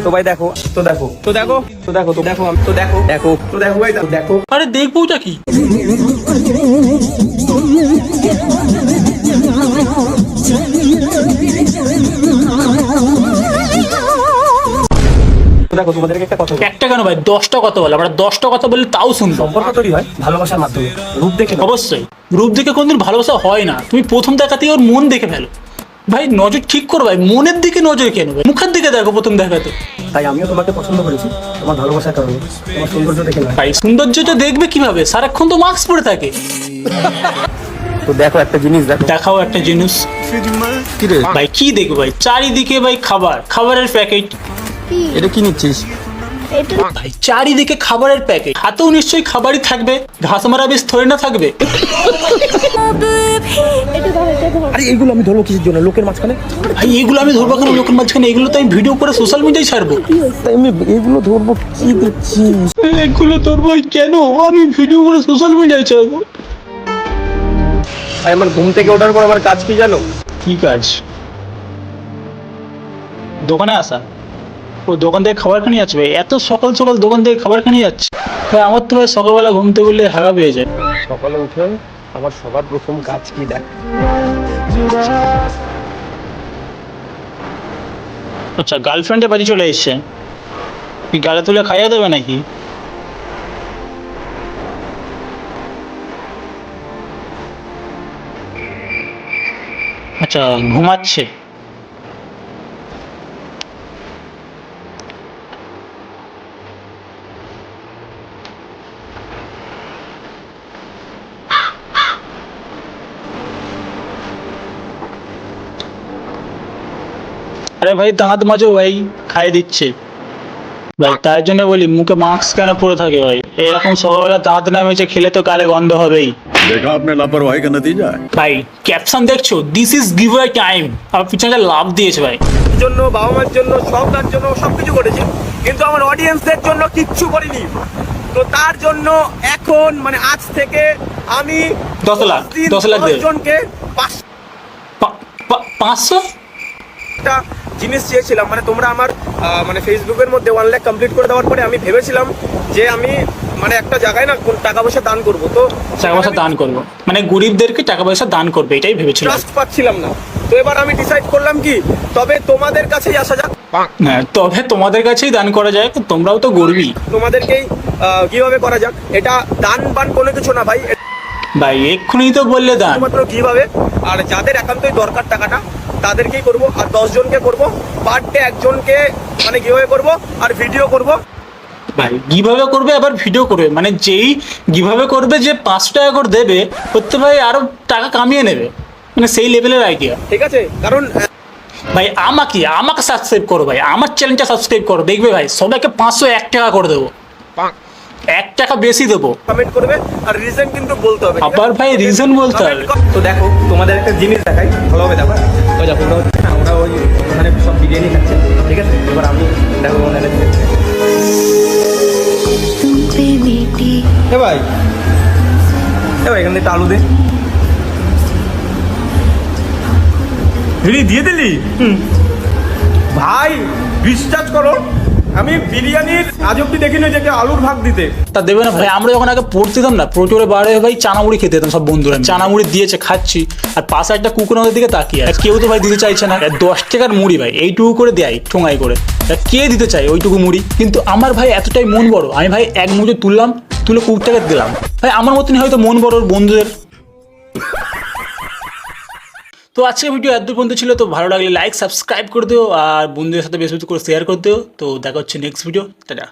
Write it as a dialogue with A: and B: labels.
A: তো ভাই দেখো ভাই দেখো।
B: আরে দেখবোটা কি?
A: দেখো তোমাদেরকে একটা কথা বলি।
B: একটা কেন ভাই, 10টা কথা বলে, আমরা 10টা কথা বললে তাও শুনবো।
A: সম্পর্ক তৈরি হয় ভালোবাসার মাধ্যমে, রূপ দেখে নয়।
B: অবশ্যই রূপ দেখে কোনদিন ভালোবাসা হয় না। তুমি প্রথম দেখাতেই ওর মন দেখে ফেলো ভাই, নজর ঠিক করো ভাই, মনের দিকে নজর কেন ভাই, মুখের দিকে দেখো প্রথম দেখাতে।
A: তাই আমিও তোমাকে পছন্দ করেছি তোমার ভালোবাসার কারণে, তোমার সৌন্দর্য দেখে নয়।
B: ভাই সৌন্দর্যটা দেখবে কিভাবে, সারাক্ষণ তো মাস্ক পরে থাকে।
A: তো দেখো একটা জিনিস দেখো।
B: দেখাও একটা জিনিস। ভাই কি দেখো ভাই, চারিদিকে ভাই খাবারের প্যাকেট।
C: এটা কি নিচ্ছিস?
B: ভাই চারিদিকে খাবারের প্যাকেট, হাতেও নিশ্চয়ই খাবারই থাকবে, ঘাস মারা বেশ থরে না থাকবে।
A: আরে এগুলো আমি ধরবো কিসের জন্য, লোকের মাঝখানে?
B: ভাই এগুলো আমি ধরবো কেন লোকের মাঝখানে? এগুলো তো আমি ভিডিও করে সোশ্যাল মিডিয়ায় ছাড়বো।
A: তাই আমি এগুলো ধরবো কি দেখছিস?
B: এগুলো ধরবো কেন, আমি ভিডিও করে সোশ্যাল মিডিয়ায় ছাড়বো।
A: ভাই আমার ঘুম থেকে ওঠার পর আমার কাজ কি জানো?
B: কি কাজ? দোকানে আসা। ও দোকান থেকে খাবার খানি যাচ্ছে ভাই, এত সকাল সকাল দোকান থেকে খাবার খানি যাচ্ছে ভাই? আমার তো ভাই সকালবেলা ঘুমতে বললে হাগা পেয়ে যায়।
A: সকালে উঠে আমার সবার প্রথম কাজ কি দেখ?
B: আচ্ছা গার্লফ্রেন্ডের বাড়ি চলে এসছে, কি গালে তুলে খাইয়ে দেবে নাকি? আচ্ছা ঘুমাচ্ছে। আরে ভাই দাঁত মাজো ভাই, খাইয়ে দিচ্ছে ভাই। তার জন্য বলি মুখে মাস্ক কেন পরে থাকে ভাই? এরকম সকালবেলা দাঁত নামেছে, খেলে তো গালে গন্ধ হবেই।
D: देखा आपने लापरवाही का नतीजा है।
B: ভাই ক্যাপশন দেখছো, this is give a time, আমার পিছনে লাভ দিয়েছে ভাই।
A: জন্য, বাবা মার জন্য, সবার জন্য সবকিছু করেছি, কিন্তু আমার অডিয়েন্সদের জন্য কিচ্ছু করিনি। তো তার জন্য এখন মানে আজ থেকে আমি
B: 10 লাখ 10 লাখ দেবে।
A: জনকে
B: 500
A: একটা জিনিস চেয়েছিলাম, মানে তোমরা আমার মানে ফেসবুকের মধ্যে 1 লাখ কমপ্লিট করে দেওয়ার পরে আমি ভেবেছিলাম যে আমি মানে একটা জায়গায় না কোন টাকা পয়সা দান করবো। তো
B: টাকা পয়সা দান করবো, মানে গরিবদেরকে টাকা পয়সা দান করবে, এটাই ভেবেছিলাম।
A: ট্রাস্ট পাচ্ছিলাম না। তো এবার আমি ডিসাইড করলাম কি, তবে তোমাদের কাছেই আসা যাক।
B: হ্যাঁ তবে তোমাদের কাছেই দান করা যায়, তোমরাও তো গরিবই।
A: তোমাদেরকেই কিভাবে করা যাক, এটা দান বান কোনো কিছু না ভাই,
B: ভাই এক্ষুনি তো বললে দান।
A: শুধুমাত্র কিভাবে, আর যাদের একান্তই দরকার টাকাটা তাদেরকেই করব, আর 10 জনকে করব, পার ডে একজনকে মানে কিভাবে করব, আর ভিডিও করব।
B: ভাই কিভাবে করবে আবার ভিডিও করবে, মানে যেই কিভাবে করবে যে 500 টাকা করে দেবে করতে ভাই আরো টাকা কামিয়ে নেবে, মানে সেই লেভেলের আইডিয়া।
A: ঠিক আছে, কারণ
B: ভাই আমাকে সাবস্ক্রাইব করো ভাই, আমার চ্যানেলটা সাবস্ক্রাইব করো, দেখবে ভাই সবাইকে 501 টাকা করে দেবো, 1 টাকা বেশি দেবো।
A: কমেন্ট করবে, আর রিজন কিন্তু বলতে হবে।
B: আবার ভাই রিজন বলতে হবে।
A: তো দেখো তোমাদের একটা জিনিস দেখাই, ভালোভাবে দেখো। ওই দেখো ওটা হচ্ছে না, ওরা ওই ওখানে সব বিরিয়ানি খাচ্ছে, ঠিক আছে? এবার আমি দেখো ওখানে এ ভাই এখান থেকে আলু দে। দিয়ে দিলি? ভাই বিশ্বাস করো, আমি বিরিয়ানির আজ অব্দি দেখিনি যে আলুর ভাগ দিতে।
B: তা দেবে না ভাই, আমরা যখন আগে পড়তেতাম না, প্রচুরে বারে ভাই চানামুড়ি খেতে যেতাম সব বন্ধুরা, চানামুড়ি দিয়েছে খাচ্ছি, আর পাশে একটা কুকুর আমাদের দিকে তাকিয়ে আছে। কেউ তো ভাই দিতে চাইছে না। 10 টাকার মুড়ি ভাই এইটুকু করে দেয় ঠোঙাই করে, কে দিতে চাই ওইটুকু মুড়ি? কিন্তু আমার ভাই এতটাই মন বড়, আমি ভাই এক মুঠো তুলে কুকুরটাকে দিলাম। ভাই আমার মতনই হয়তো মন বড় ওর বন্ধুদের। তো আজকে ভিডিও এত পর্যন্ত ছিল। তো ভালো লাগলে লাইক সাবস্ক্রাইব করে দিও, আর বন্ধুদের সাথে বেশি বেশি করে শেয়ার করে দিও। তো দেখা হচ্ছে নেক্সট ভিডিও, টাটা।